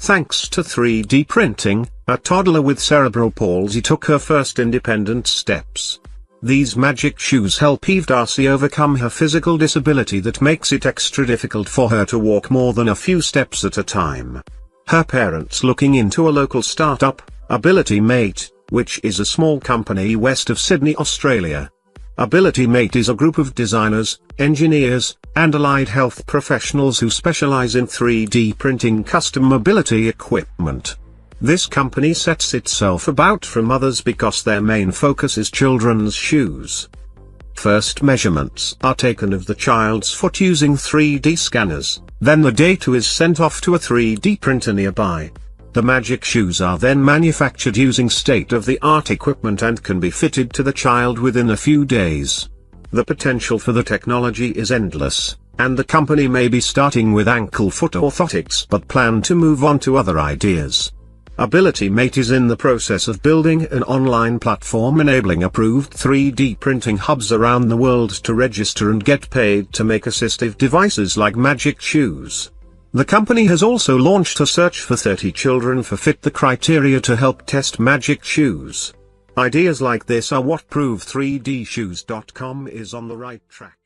Thanks to 3D printing, a toddler with cerebral palsy took her first independent steps. These magic shoes help Eve Darcy overcome her physical disability that makes it extra difficult for her to walk more than a few steps at a time. Her parents looking into a local startup, Abilitymate, which is a small company west of Sydney, Australia. Abilitymate is a group of designers, engineers, and allied health professionals who specialize in 3D printing custom mobility equipment. This company sets itself apart from others because their main focus is children's shoes. First measurements are taken of the child's foot using 3D scanners, then the data is sent off to a 3D printer nearby. The magic shoes are then manufactured using state-of-the-art equipment and can be fitted to the child within a few days. The potential for the technology is endless, and the company may be starting with ankle-foot orthotics but plan to move on to other ideas. Abilitymate is in the process of building an online platform enabling approved 3D printing hubs around the world to register and get paid to make assistive devices like magic shoes. The company has also launched a search for 30 children for fit the criteria to help test magic shoes. Ideas like this are what prove 3dshoes.com is on the right track.